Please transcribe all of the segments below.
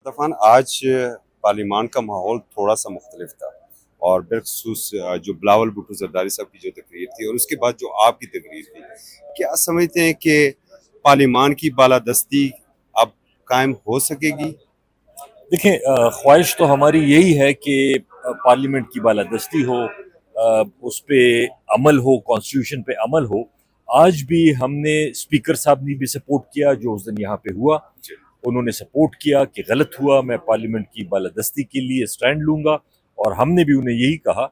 طرفان آج پارلیمان کا ماحول تھوڑا سا مختلف تھا اور بالخصوص جو بلاول بھٹو زرداری صاحب کی جو تقریر تھی اور اس کے بعد جو آپ کی تقریر تھی، کیا سمجھتے ہیں کہ پارلیمان کی بالادستی اب قائم ہو سکے گی؟ دیکھیں، خواہش تو ہماری یہی ہے کہ پارلیمنٹ کی بالادستی ہو، اس پہ عمل ہو، کانسٹیٹیوشن پہ عمل ہو۔ آج بھی ہم نے اسپیکر صاحب نے بھی سپورٹ کیا جو اس دن یہاں پہ ہوا، انہوں نے سپورٹ کیا کہ غلط ہوا، میں پارلیمنٹ کی بالادستی کے لیے سٹینڈ لوں گا، اور ہم نے بھی انہیں یہی کہا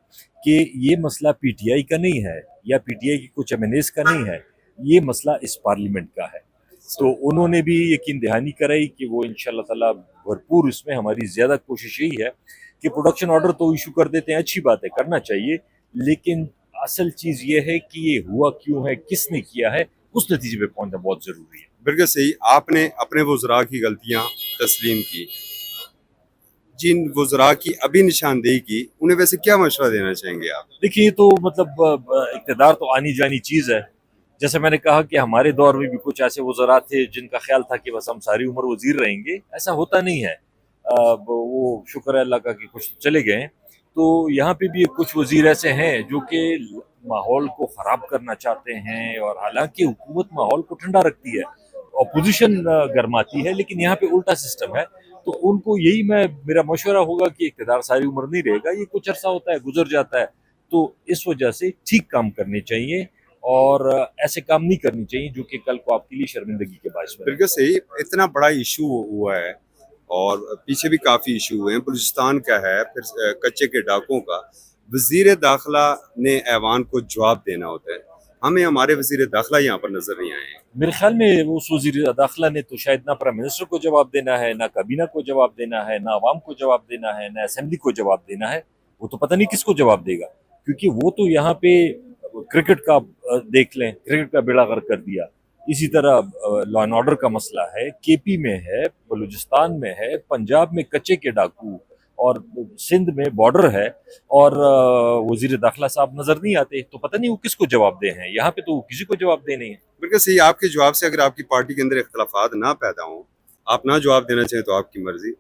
کہ یہ مسئلہ پی ٹی آئی کا نہیں ہے یا پی ٹی آئی کی کچھ ایم این ایز کا نہیں ہے، یہ مسئلہ اس پارلیمنٹ کا ہے۔ تو انہوں نے بھی یقین دہانی کرائی کہ وہ انشاءاللہ تعالیٰ بھرپور، اس میں ہماری زیادہ کوشش یہی ہے کہ پروڈکشن آرڈر تو ایشو کر دیتے ہیں، اچھی بات ہے، کرنا چاہیے، لیکن اصل چیز یہ ہے کہ یہ ہوا کیوں ہے، کس نے کیا ہے، اس نتیجے پہ پہنچنا بہت ضروری ہے۔ بالکل صحیح، آپ نے اپنے وزراء کی غلطیاں تسلیم کی، جن وزراء کی ابھی نشاندہی کی انہیں ویسے کیا مشورہ دینا چاہیں گے آپ؟ دیکھیے، یہ تو مطلب اقتدار تو آنی جانی چیز ہے۔ جیسے میں نے کہا کہ ہمارے دور میں بھی کچھ ایسے وزراء تھے جن کا خیال تھا کہ بس ہم ساری عمر وزیر رہیں گے، ایسا ہوتا نہیں ہے۔ وہ شکر ہے اللہ کا کہ کچھ چلے گئے ہیں۔ تو یہاں پہ بھی کچھ وزیر ایسے ہیں جو کہ ماحول کو خراب کرنا چاہتے ہیں، اور حالانکہ حکومت ماحول کو ٹھنڈا رکھتی ہے، اپوزیشن گرماتی ہے، لیکن یہاں پہ الٹا سسٹم ہے۔ تو ان کو یہی میرا مشورہ ہوگا کہ اقتدار ساری عمر نہیں رہے گا، یہ کچھ عرصہ ہوتا ہے، گزر جاتا ہے، تو اس وجہ سے ٹھیک کام کرنے چاہیے اور ایسے کام نہیں کرنی چاہیے جو کہ کل کو آپ کے لیے شرمندگی کے باعث بنے۔ بالکل صحیح، اتنا بڑا ایشو ہوا ہے اور پیچھے بھی کافی ایشو ہوئے ہیں، بلوچستان کا ہے، پھر کچے کے ڈاکوں کا۔ وزیر داخلہ نے ایوان کو جواب دینا ہوتا ہے، ہمیں ہمارے وزیر داخلہ یہاں پر نظر نہیں آئے ہیں۔ میرے خیال میں اس وزیر داخلہ نے تو شاید نہ پرائم منسٹر کو جواب دینا ہے، نہ کابینہ کو جواب دینا ہے، نہ عوام کو جواب دینا ہے، نہ اسمبلی کو جواب دینا ہے، وہ تو پتہ نہیں کس کو جواب دے گا، کیونکہ وہ تو یہاں پہ کرکٹ کا دیکھ لیں، کرکٹ کا بیڑا غرق کر دیا۔ اسی طرح لا اینڈ آرڈر کا مسئلہ ہے، کے پی میں ہے، بلوچستان میں ہے، پنجاب میں کچے کے ڈاکو، اور سندھ میں بارڈر ہے، اور وزیر داخلہ صاحب نظر نہیں آتے، تو پتہ نہیں وہ کس کو جواب دے ہیں۔ یہاں پہ تو وہ کسی کو جواب دے نہیں ہے۔ بالکل صحیح، آپ کے جواب سے اگر آپ کی پارٹی کے اندر اختلافات نہ پیدا ہوں، آپ نہ جواب دینا چاہیں تو آپ کی مرضی۔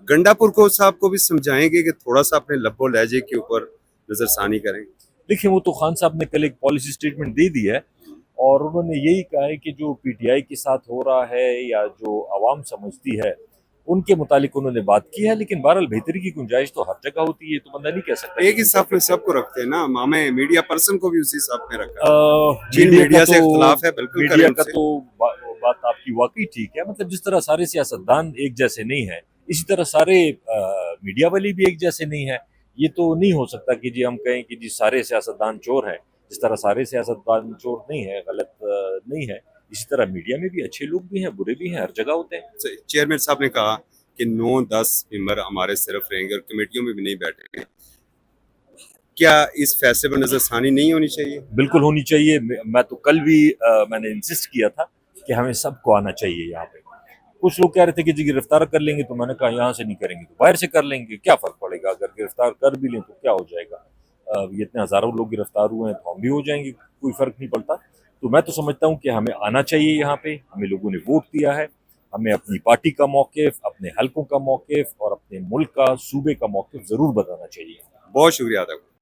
گنڈا پور کو صاحب کو بھی سمجھائیں گے کہ تھوڑا سا اپنے لب و لہجے کے اوپر نظر ثانی کریں۔ دیکھیں، وہ تو خان صاحب نے کل ایک پالیسی سٹیٹمنٹ دے دی ہے، اور انہوں نے یہی کہا ہے کہ جو پی ٹی آئی کے ساتھ ہو رہا ہے یا جو عوام سمجھتی ہے ان کے متعلق انہوں نے بات کی ہے، لیکن بہرحال بہتری کی گنجائش تو ہر جگہ ہوتی ہے، تو بندہ نہیں کہہ سکتا۔ ایک ہی صف میں سب کو رکھتے ہیں نا، ہمیں میڈیا پرسن کو بھی اسی صف میں رکھا ہے۔ جن میڈیا میڈیا کا سے اختلاف ہے بالکل کریں میڈیا ان کا سے۔ تو بات آپ کی واقعی ٹھیک ہے، مطلب جس طرح سارے سیاستدان ایک جیسے نہیں ہیں، اسی طرح سارے میڈیا والے بھی ایک جیسے نہیں ہیں۔ یہ تو نہیں ہو سکتا کہ جی ہم کہیں کہ جی سارے سیاستدان چور ہیں، جس طرح سارے سیاستدان چور نہیں ہیں، غلط نہیں ہے، اسی طرح میڈیا میں بھی اچھے لوگ بھی ہیں، برے بھی ہیں، ہر جگہ ہوتے ہیں۔ چیئرمین صاحب نے کہا کہ 9-10 ممبر ہمارے صرف رہیں گے اور کمیٹیوں میں بھی نہیں بیٹھیں گے، کیا اس فیصلے پر نظر ثانی نہیں ہونی چاہیے؟ بالکل ہونی چاہیے۔ میں تو کل بھی میں نے انسسٹ کیا تھا کہ ہمیں سب کو آنا چاہیے یہاں پہ۔ کچھ لوگ کہہ رہے تھے کہ جی گرفتار کر لیں گے، تو میں نے کہا یہاں سے نہیں کریں گے تو باہر سے کر لیں گے، کیا فرق پڑے گا، اگر گرفتار کر بھی لیں تو کیا ہو جائے گا، یہ اتنے ہزاروں لوگ گرفتار ہوئے ہیں تو ہم بھی ہو جائیں گے، کوئی فرق نہیں پڑتا۔ تو میں تو سمجھتا ہوں کہ ہمیں آنا چاہیے یہاں پہ، ہمیں لوگوں نے ووٹ دیا ہے، ہمیں اپنی پارٹی کا موقف، اپنے حلقوں کا موقف اور اپنے ملک کا، صوبے کا موقف ضرور بتانا چاہیے۔ بہت شکریہ تھا۔